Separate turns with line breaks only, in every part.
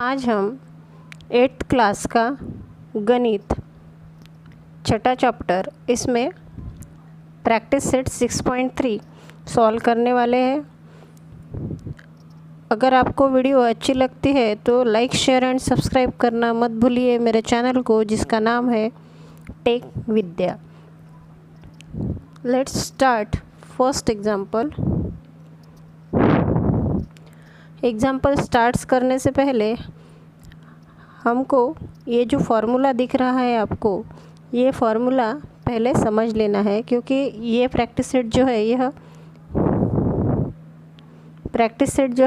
आज हम 8th class का गणित छठा चैप्टर इसमें प्रैक्टिस सेट 6.3 सॉल्व करने वाले हैं। अगर आपको वीडियो अच्छी लगती है तो लाइक शेयर एंड सब्सक्राइब करना मत भूलिए मेरे चैनल को, जिसका नाम है tech Vidya. Let's start first example starts करने से पहले हमको ये जो फार्मूला दिख रहा है आपको, ये फार्मूला पहले समझ लेना है, क्योंकि ये प्रैक्टिस सेट जो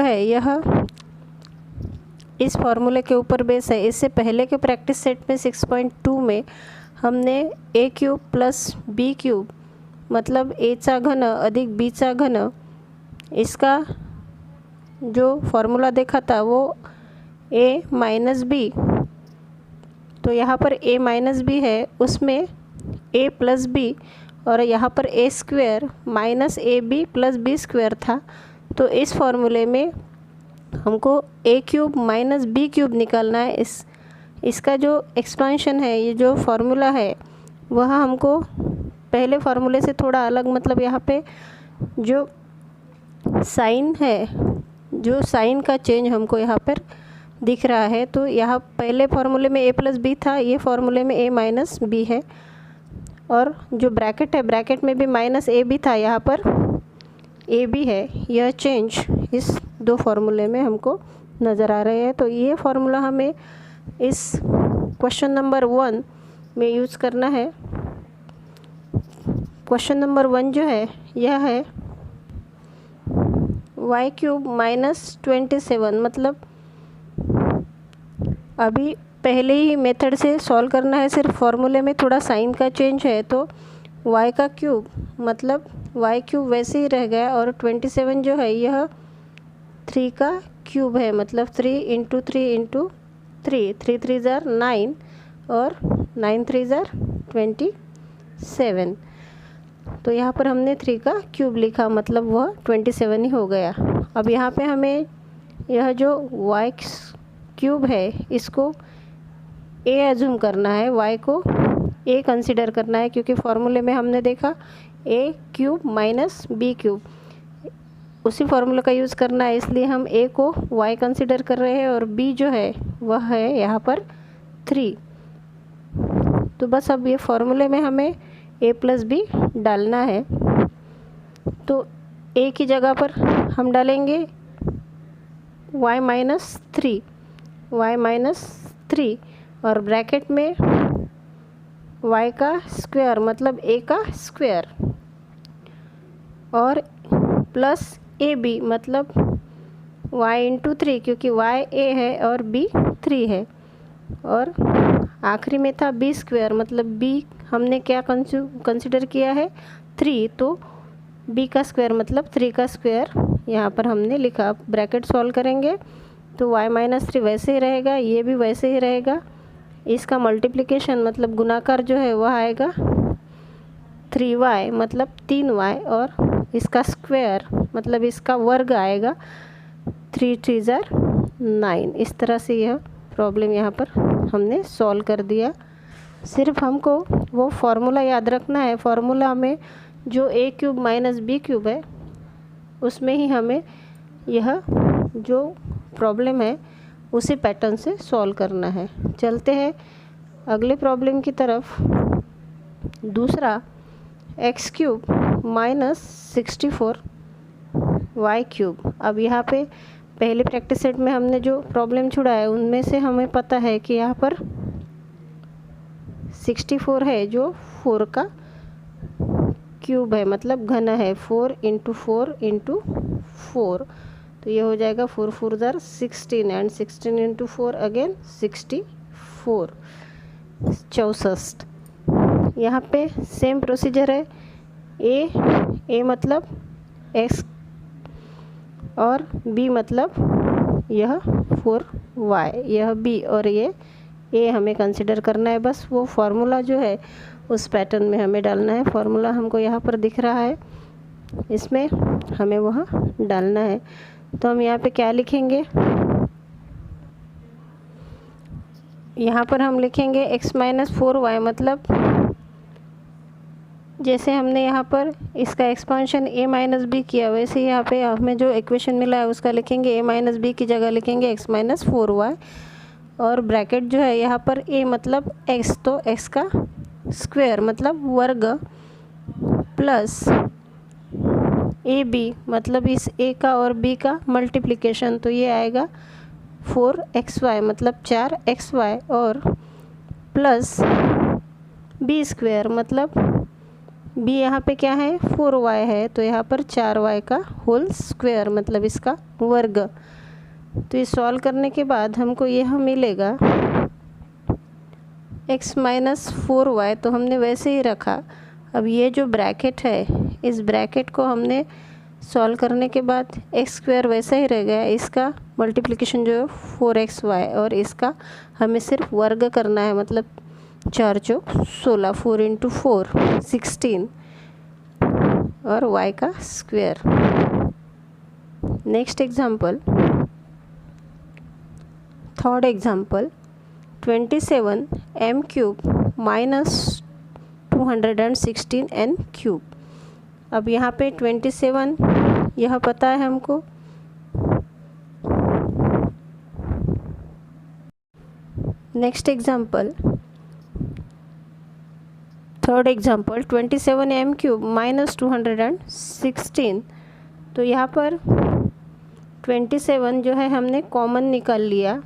है यह इस फार्मूले के ऊपर बेस है। इससे पहले के प्रैक्टिस सेट में 6.2 में हमने a cube plus b cube मतलब a चा घन अधिक b चा घन, इसका जो फार्मूला देखा था वो a माइनस बी। तो यहाँ पर a माइनस बी है, उसमें a प्लस बी, और यहाँ पर a square minus a b plus b square था। तो इस फार्मूले में हमको a cube minus b cube निकालना है। इसका जो एक्सपेंशन है, ये जो फार्मूला है वह हमको पहले फार्मूले से थोड़ा अलग, मतलब यहाँ पे जो साइन है, जो साइन का चेंज हमको यहाँ पर दिख रहा है। तो यहाँ पहले फार्मूले में a प्लस बी था, ये फार्मूले में a माइनस बी है, और जो ब्रैकेट है ब्रैकेट में भी माइनस ए बी था, यहाँ पर ए बी है। यह चेंज इस दो फार्मूले में हमको नज़र आ रहे हैं। तो ये फार्मूला हमें इस क्वेश्चन नंबर 1 में यूज़ करना है। क्वेश्चन नंबर 1 जो है यह है y क्यूब माइनस 27, मतलब अभी पहले ही मेथड से सॉल्व करना है, सिर्फ फार्मूले में थोड़ा साइन का चेंज है। तो y का क्यूब मतलब y क्यूब वैसे ही रह गया, और 27 जो है यह 3 का क्यूब है, मतलब 3 इंटू 3 इंटू 3, 3 3 ज़ार 9 और 9 3 ज़ार 27। तो यहाँ पर हमने 3 का क्यूब लिखा, मतलब वह 27 ही हो गया। अब यहाँ पे हमें यह जो y क्यूब है इसको a एज्यूम करना है, y को a कंसिडर करना है, क्योंकि फार्मूले में हमने देखा a cube minus b cube, उसी फार्मूले का यूज़ करना है, इसलिए हम a को y कंसिडर कर रहे हैं, और b जो है वह है यहाँ पर 3। तो बस अब ये फार्मूले में हमें a प्लस बी डालना है। तो a की जगह पर हम डालेंगे y माइनस 3, और ब्रैकेट में y का स्क्वायर मतलब a का स्क्वायर, और प्लस ए बी मतलब y इंटू 3, क्योंकि y a है और b 3 है, और आखिरी में था b स्क्वायर मतलब b हमने क्या कंसिडर किया है 3, तो b का स्क्वायर मतलब 3 का स्क्वायर यहाँ पर हमने लिखा। ब्रैकेट सॉल्व करेंगे तो y माइनस 3 वैसे ही रहेगा, ये भी वैसे ही रहेगा। इसका मल्टीप्लिकेशन मतलब गुणाकार जो है वह आएगा 3y मतलब 3y, और इसका स्क्वायर मतलब इसका वर्ग आएगा 3 3 ज़ार 9। इस तरह से यह प्रॉब्लम यहाँ पर हमने सॉल्व कर दिया। सिर्फ हमको वो फार्मूला याद रखना है, फार्मूला में जो a cube minus b cube है उसमें ही हमें यह जो प्रॉब्लम है उसी पैटर्न से सॉल्व करना है। चलते हैं अगले प्रॉब्लम की तरफ। दूसरा x cube minus 64 y cube. अब यहाँ पे पहले प्रैक्टिस सेट में हमने जो प्रॉब्लम छुड़ा है उनमें से हमें पता है कि यहाँ पर 64 है जो 4 का क्यूब है, मतलब घन है, 4 इंटू 4 इंटू 4। तो ये हो जाएगा 4 4 ज़ार 16, एंड 16 इंटू 4 अगेन 64, 64। यहाँ पे सेम प्रोसीजर है, a मतलब x और b मतलब यह 4y, यह b और ये a हमें कंसिडर करना है। बस वो फार्मूला जो है उस पैटर्न में हमें डालना है। फार्मूला हमको यहाँ पर दिख रहा है, इसमें हमें वह डालना है। तो हम यहाँ पे क्या लिखेंगे, यहाँ पर हम लिखेंगे x माइनस 4y, मतलब जैसे हमने यहाँ पर इसका एक्सपांशन a माइनस बी किया, वैसे यहाँ पे हमें जो इक्वेशन मिला है उसका लिखेंगे a माइनस बी की जगह लिखेंगे x माइनस 4y, और ब्रैकेट जो है यहाँ पर a मतलब x, तो x का स्क्वायर मतलब वर्ग, प्लस ए बी मतलब इस a का और b का मल्टीप्लिकेशन, तो ये आएगा 4xy मतलब 4xy, और प्लस बी स्क्वायर मतलब b यहाँ पे क्या है 4y है, तो यहाँ पर 4y का होल स्क्वायर मतलब इसका वर्ग। तो ये सॉल्व करने के बाद हमको यह मिलेगा x माइनस 4y, तो हमने वैसे ही रखा। अब ये जो ब्रैकेट है, इस ब्रैकेट को हमने सॉल्व करने के बाद एक्स स्क्वायर वैसा ही रह गया, इसका मल्टीप्लिकेशन जो है 4xy, और इसका हमें सिर्फ वर्ग करना है, मतलब 4 चौक 16, 4 इंटू 4 16, और y का square. Next example, third example, 27 m cube minus 216 n cube. अब यहाँ पे 27 यह पता है हमको, next example, third example 27 m cube minus 216। तो यहाँ पर 27 जो है हमने कॉमन निकाल लिया,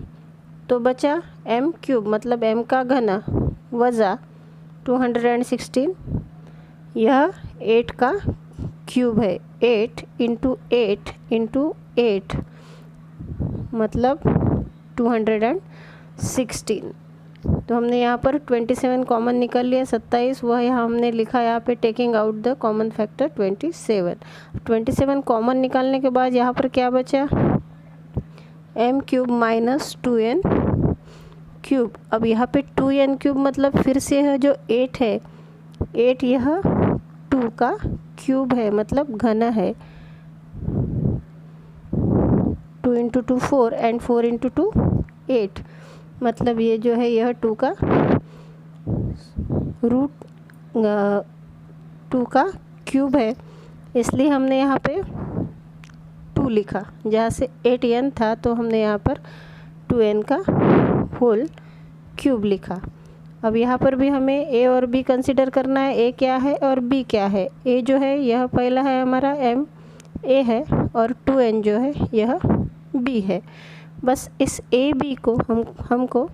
तो बचा m क्यूब मतलब m का घन वज़ा 216, यह 8 का क्यूब है, 8 इंटू 8 इंटू 8 मतलब 216। तो हमने यहाँ पर 27 कॉमन निकाल लिया, 27 वह यहाँ हमने लिखा यहाँ पे taking out the common factor 27 common निकालने के बाद यहाँ पर क्या बचा m cube minus 2n cube. अब यहाँ पे 2n क्यूब मतलब फिर से यह जो 8 है, 8 यह 2 का क्यूब है मतलब घन है, 2 इंटू 2 4 एंड 4 इंटू 2 8, मतलब ये जो है यह 2 का रूट 2 का क्यूब है, इसलिए हमने यहाँ पे 2 लिखा। जहाँ से 8n था तो हमने यहाँ पर 2n का होल क्यूब लिखा। अब यहाँ पर भी हमें a और b कंसिडर करना है, a क्या है और b क्या है। a जो है यह पहला है हमारा m a है, और 2n जो है यह b है। बस इस a b को हमको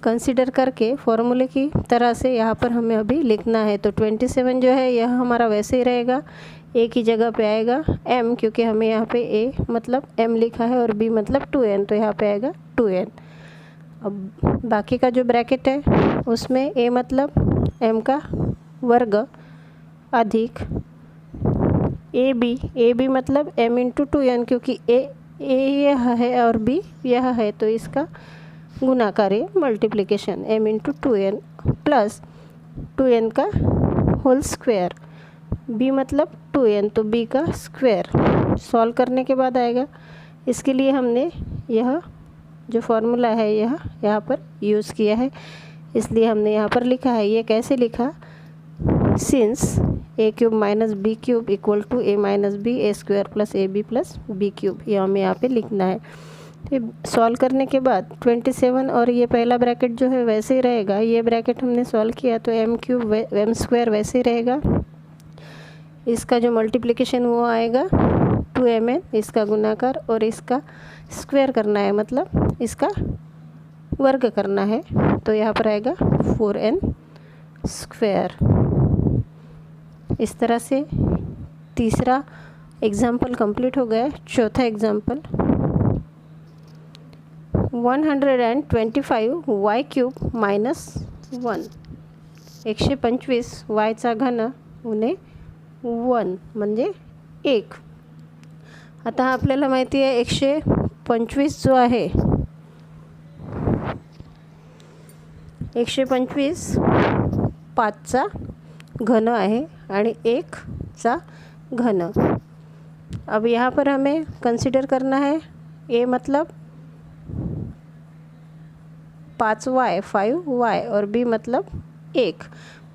कंसिडर करके फॉर्मूले की तरह से यहाँ पर हमें अभी लिखना है। तो 27 जो है यह हमारा वैसे ही रहेगा, a की जगह पे आएगा m, क्योंकि हमें यहाँ पे a मतलब m लिखा है और b मतलब 2n, तो यहाँ पे आएगा 2n। अब बाकी का जो ब्रैकेट है उसमें a मतलब m का वर्ग अधिक ए बी मतलब m इंटू 2n, क्योंकि a यह है और b यह है, तो इसका गुना करें multiplication m into 2n plus 2n का होल स्क्वायर, b मतलब 2n तो b का स्क्वायर। सॉल्व करने के बाद आएगा, इसके लिए हमने यह जो फॉर्मूला है यह यहाँ पर यूज़ किया है, इसलिए हमने यहाँ पर लिखा है। ये कैसे लिखा, since a cube minus b cube equal to a minus b a square plus a b plus b cube, ये हमें यहाँ पे लिखना है। फिर सॉल्व करने के बाद 27 और ये पहला ब्रैकेट जो है वैसे ही रहेगा, ये ब्रैकेट हमने सॉल्व किया तो m क्यूब m स्क्वायर वैसे ही रहेगा, इसका जो मल्टीप्लिकेशन वो आएगा 2mn, इसका गुणाकार और इसका स्क्वायर करना है मतलब इसका वर्ग करना है, तो यहाँ पर आएगा 4n स्क्वायर। इस तरह से तीसरा एग्जाम्पल कंप्लीट हो गया। चौथा एग्जाम्पल 125 y क्यूब मायनस 1, 125 वायचा घन उणे 1 म्हणजे 1। आता आपल्याला माहिती आहे 125 जो आहे 125 5चा घन आहे आणि 1चा घन। अब यहाँ पर हमें कंसिडर करना है a मतलब 5y 5y और b मतलब 1।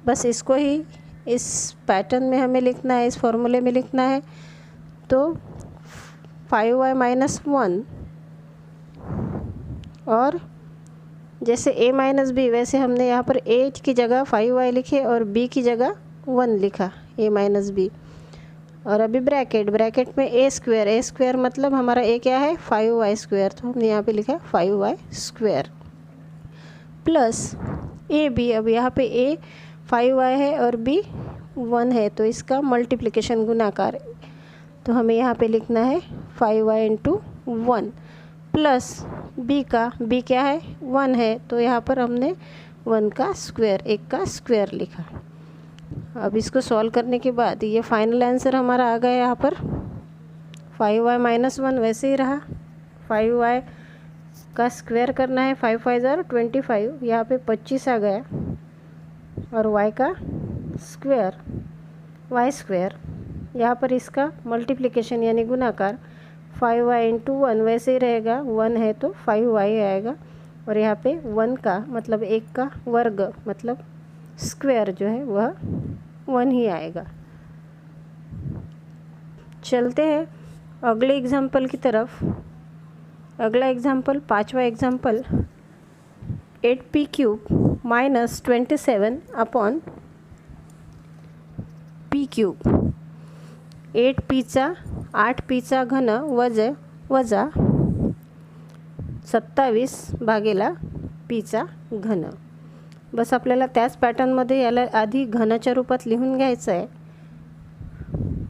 बस इसको ही इस पैटर्न में हमें लिखना है, इस फॉर्मूले में लिखना है। तो 5y माइनस 1 और जैसे a माइनस बी वैसे हमने यहाँ पर a की जगह 5y लिखे और b की जगह 1 लिखा, a माइनस बी। और अभी ब्रैकेट में a स्क्वायर मतलब हमारा a क्या है 5y स्क्वायर, तो हमने यहाँ पे लिखा 5y स्क्वायर प्लस ab। अब यहाँ पे a 5y है और b 1 है, तो इसका मल्टीप्लिकेशन गुणाकार, तो हमें यहाँ पे लिखना है 5y इंटू 1 प्लस b क्या है 1 है, तो यहाँ पर हमने 1 का स्क्वायर लिखा। अब इसको सॉल्व करने के बाद ये फाइनल आंसर हमारा आ गया। यहाँ पर 5y माइनस 1 वैसे ही रहा, 5y का स्क्वायर करना है, 5 5 ज़ार 25, यहाँ पे 25 आ गया और y का स्क्वायर y स्क्वायर, यहाँ पर इसका मल्टीप्लिकेशन यानी गुणाकार 5y इंटू 1 वैसे ही रहेगा, 1 है तो 5y आएगा और यहाँ पे 1 का मतलब 1 का वर्ग मतलब स्क्वायर जो है वह 1 ही आएगा। चलते हैं अगले एग्जाम्पल की तरफ। अगला एग्जाम्पल 5वां example 8p cube minus 27 upon p cube. 8p चा घन वजा 27 भागेला p चा घन। बस आपल्याला त्याच पॅटर्नमध्ये याला आधी घनाच्या रूपात लिहून घ्यायचं आहे।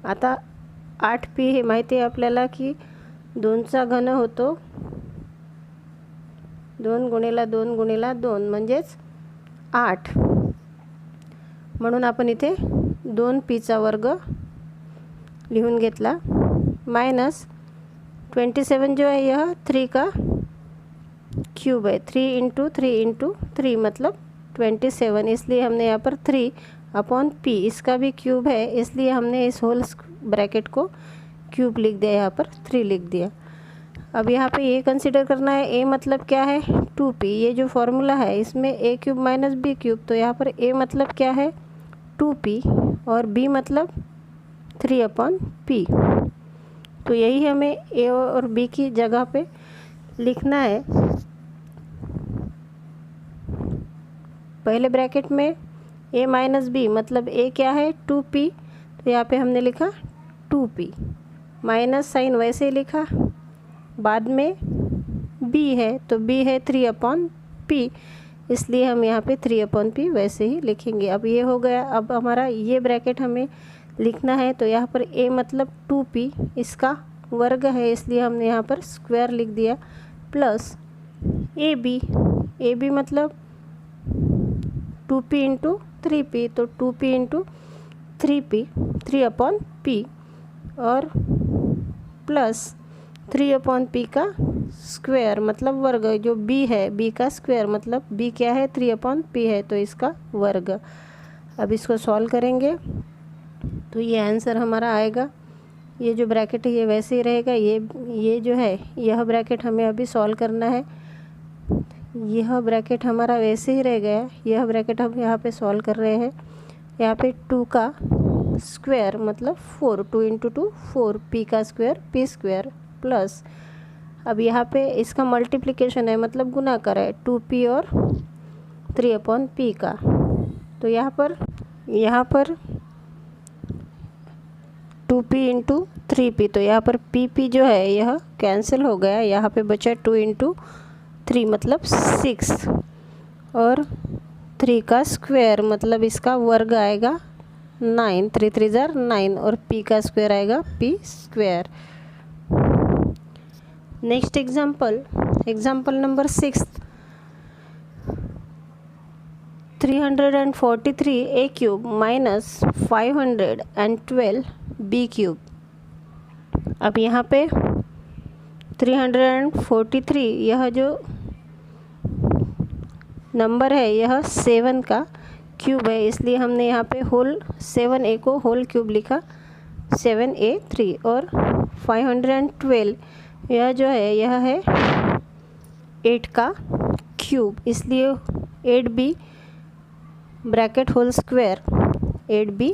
आता 8p हे माहिती आहे आपल्याला की 2चा घन होतो 2 गुणिला 2 गुणिला 2 म्हणजेच 8, म्हणून आपण इथे 2p चा वर्ग लिहून घेतला माइनस 27 जो है यह 3 का क्यूब है, 3 इंटू 3 मतलब 27, इसलिए हमने यहाँ पर 3 अपॉन p, इसका भी क्यूब है इसलिए हमने इस होल ब्रैकेट को क्यूब लिख दिया, यहाँ पर 3 लिख दिया। अब यहाँ पे ये कंसिडर करना है a मतलब क्या है 2p, ये जो फॉर्मूला है इसमें a cube minus b cube, तो यहाँ पर a मतलब क्या है 2p और b मतलब 3 अपॉन p, तो यही हमें a और b की जगह पे लिखना है। पहले ब्रैकेट में a माइनस बी मतलब a क्या है 2p, तो यहाँ पे हमने लिखा 2p, माइनस साइन वैसे ही लिखा, बाद में b है तो b है 3 अपॉन p, इसलिए हम यहाँ पे 3 अपॉन p वैसे ही लिखेंगे। अब ये हो गया। अब हमारा ये ब्रैकेट हमें लिखना है, तो यहाँ पर a मतलब 2p, इसका वर्ग है इसलिए हमने यहाँ पर स्क्वायर लिख दिया, प्लस ab मतलब 2p इंटू 3p, तो 2p into 3p 3 upon p और प्लस 3 अपॉन p का स्क्वायर मतलब वर्ग, जो b है b का स्क्वायर मतलब b क्या है 3 अपॉन p है, तो इसका वर्ग। अब इसको सॉल्व करेंगे तो ये आंसर हमारा आएगा। ये जो ब्रैकेट है ये वैसे ही रहेगा, ये जो है यह ब्रैकेट हमें अभी सॉल्व करना है, यह ब्रैकेट हमारा वैसे ही रह गया, यह ब्रैकेट हम यहाँ पे सॉल्व कर रहे हैं। यहाँ पे 2 का स्क्वायर मतलब 4, 2 इंटू 2 4, p का स्क्वायर p स्क्वायर प्लस, अब यहाँ पे इसका मल्टीप्लिकेशन है मतलब गुणाकार है 2p और 3 अपॉन p का, तो यहाँ पर 2p इंटू 3p, तो यहाँ पर p जो है यह कैंसिल हो गया, यहाँ पे बचा 2 इंटू 3 मतलब 6 और 3 का स्क्वायर मतलब इसका वर्ग आएगा 9, 3 3 ज़ार 9 और p का स्क्वायर आएगा p square. Next example number 6, 343 a cube minus 512 b cube. अब यहाँ पे 343 यह जो नंबर है यह 7 का क्यूब है, इसलिए हमने यहाँ पे होल 7a को होल क्यूब लिखा 7a3 और 512 यह जो है यह है 8 का क्यूब, इसलिए 8b bracket whole square 8b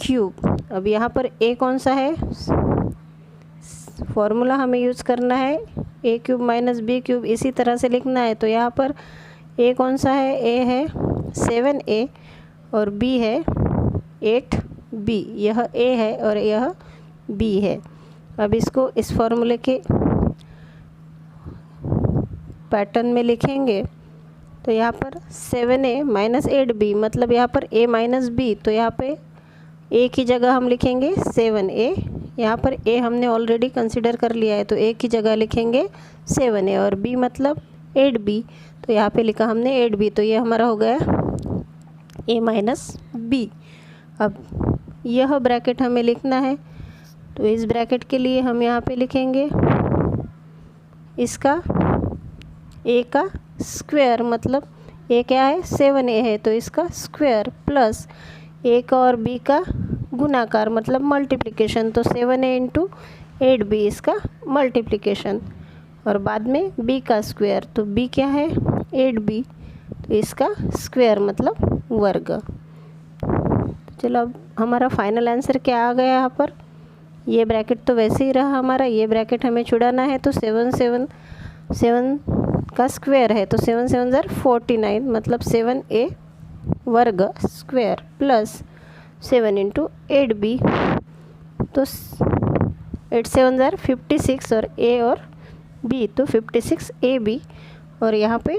cube. अब यहाँ पर a कौन सा है, फॉर्मूला हमें यूज़ करना है a cube minus b cube, इसी तरह से लिखना है। तो यहाँ पर a कौन सा है, a है 7a और b है 8b, यह a है और यह b है। अब इसको इस फॉर्मूले के पैटर्न में लिखेंगे तो यहाँ पर 7a माइनस 8b, मतलब यहाँ पर a माइनस b, तो यहाँ पे a की जगह हम लिखेंगे 7a, यहाँ पर a हमने ऑलरेडी कंसिडर कर लिया है तो a की जगह लिखेंगे 7a, और b मतलब 8b, तो यहाँ पे लिखा हमने 8b, तो ये हमारा हो गया a माइनस b। अब यह ब्रैकेट हमें लिखना है, तो इस ब्रैकेट के लिए हम यहाँ पे लिखेंगे इसका a का स्क्वायर, मतलब a क्या है 7a है तो इसका स्क्वायर, प्लस a का और b का गुणाकार मतलब मल्टीप्लिकेशन, तो 7a इंटू 8b इसका मल्टीप्लिकेशन, और बाद में b का स्क्वायर, तो b क्या है 8b, तो इसका स्क्वायर मतलब वर्ग। चलो अब हमारा फाइनल आंसर क्या आ गया यहाँ पर, ये ब्रैकेट तो वैसे ही रहा हमारा, ये ब्रैकेट हमें छुड़ाना है, तो 7 का स्क्वायर है तो 7 7 ज़र 49, मतलब 7a वर्ग स्क्वायर प्लस 7 इंटू 8b, तो 8 7 ज़र 56 और a और b, तो 56ab, और यहाँ पे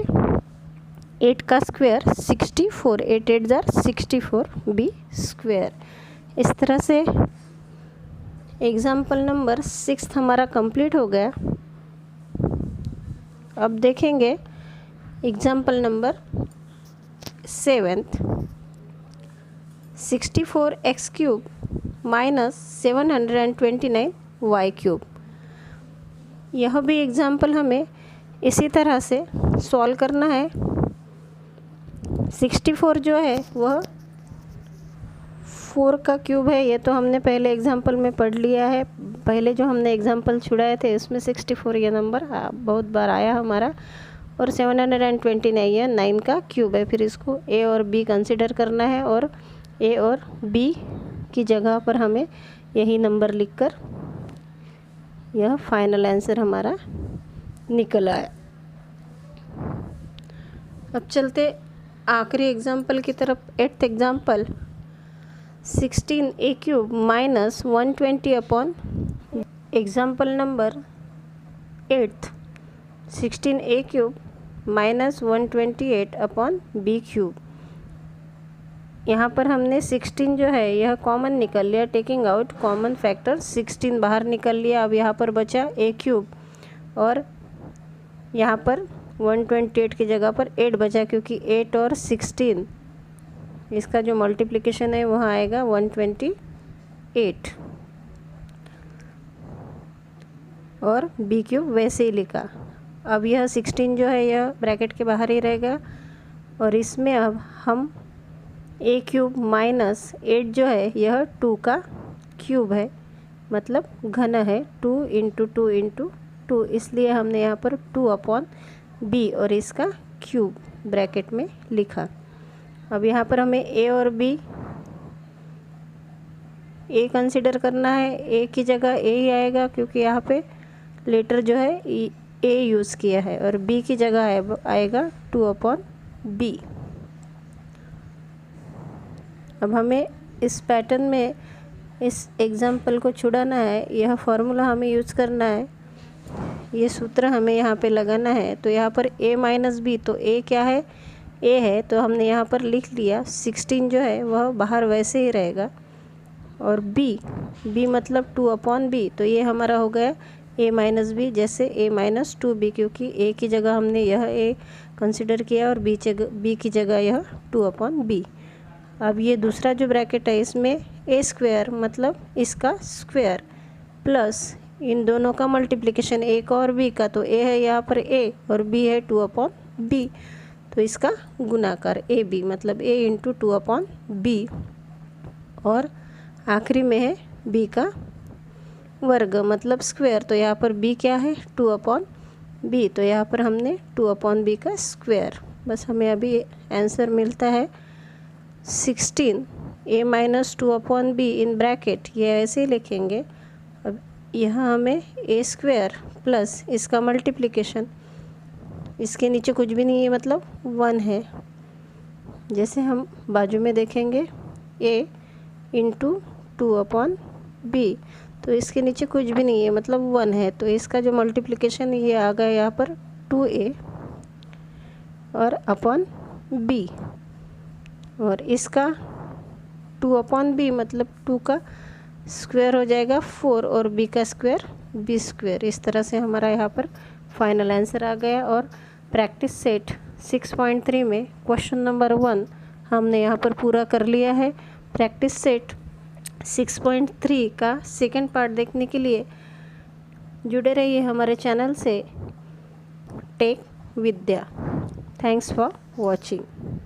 8 का स्क्वायर 64, 8 8 ज़र 64b स्क्वायर। इस तरह से एग्जाम्पल नंबर 6 हमारा कंप्लीट हो गया। अब देखेंगे example number 7, 64x cube minus 729 y cube. यह भी एग्जाम्पल हमें इसी तरह से सॉल्व करना है। 64 जो है वह 4 का क्यूब है, ये तो हमने पहले एग्जाम्पल में पढ़ लिया है, पहले जो हमने एग्जाम्पल छुड़ाए थे उसमें 64 ये नंबर बहुत बार आया हमारा, और 729 ये 9 का क्यूब है। फिर इसको a और b कंसिडर करना है, और a और b की जगह पर हमें यही नंबर लिखकर यह फाइनल आंसर हमारा निकल आया। अब चलते आखिरी एग्जाम्पल की तरफ, 8th example 16a cube minus 120 upon example number 8th 16a cube minus 128 upon b cube. यहाँ पर हमने 16 जो है यह कॉमन निकल लिया, टेकिंग आउट कॉमन फैक्टर 16 बाहर निकल लिया। अब यहाँ पर बचा a क्यूब, और यहाँ पर 128 की जगह पर 8 बचा, क्योंकि 8 और 16 इसका जो मल्टीप्लिकेशन है वह आएगा 128, और b क्यूब वैसे ही लिखा। अब यह 16 जो है यह ब्रैकेट के बाहर ही रहेगा, और इसमें अब हम a क्यूब माइनस 8 जो है यह 2 का क्यूब है, मतलब घन है, 2 इंटू 2 इंटू 2, इसलिए हमने यहाँ पर 2 अपॉन b और इसका क्यूब ब्रैकेट में लिखा। अब यहाँ पर हमें a और b a कंसिडर करना है, a की जगह a ही आएगा क्योंकि यहाँ पे लेटर जो है a यूज़ किया है, और b की जगह आएगा 2 अपॉन b। अब हमें इस पैटर्न में इस एग्जाम्पल को छुड़ाना है, यह फॉर्मूला हमें यूज़ करना है, ये सूत्र हमें यहाँ पे लगाना है। तो यहाँ पर a माइनस b, तो a क्या है, a है, तो हमने यहाँ पर लिख लिया। 16 जो है वह बाहर वैसे ही रहेगा, और b मतलब 2 अपॉन b, तो ये हमारा हो गया a माइनस b, जैसे a माइनस 2b, क्योंकि a की जगह हमने यह a कंसिडर किया और b की जगह यह 2 अपॉन b। अब ये दूसरा जो ब्रैकेट है इसमें a स्क्वायर मतलब इसका स्क्वायर, प्लस इन दोनों का मल्टीप्लिकेशन a का और b का, तो a है यहाँ पर a और b है 2 अपॉन b, तो इसका गुणाकार ab मतलब a इंटू 2 अपॉन b, और आखिरी में है b का वर्ग मतलब स्क्वायर, तो यहाँ पर b क्या है 2 अपॉन बी, तो यहाँ पर हमने 2/b का स्क्वायर, बस हमें अभी आंसर मिलता है 16 a minus 2/b in bracket, ये ऐसे ही लिखेंगे। अब यहाँ हमें a स्क्वायर प्लस इसका मल्टीप्लिकेशन, इसके नीचे कुछ भी नहीं है मतलब 1 है। जैसे हम बाजू में देखेंगे a इंटू 2/b, तो इसके नीचे कुछ भी नहीं है मतलब 1 है, तो इसका जो मल्टीप्लिकेशन ये आ गया यहाँ पर 2a और अपॉन b, और इसका 2/b मतलब 2 का स्क्वायर हो जाएगा 4 और b का स्क्वायर b स्क्वायर। इस तरह से हमारा यहाँ पर फाइनल आंसर आ गया। और प्रैक्टिस सेट 6.3 में क्वेश्चन नंबर 1 हमने यहाँ पर पूरा कर लिया है। प्रैक्टिस सेट 6.3 का सेकंड पार्ट देखने के लिए जुड़े रहिए हमारे चैनल से tech Vidya. Thanks for watching.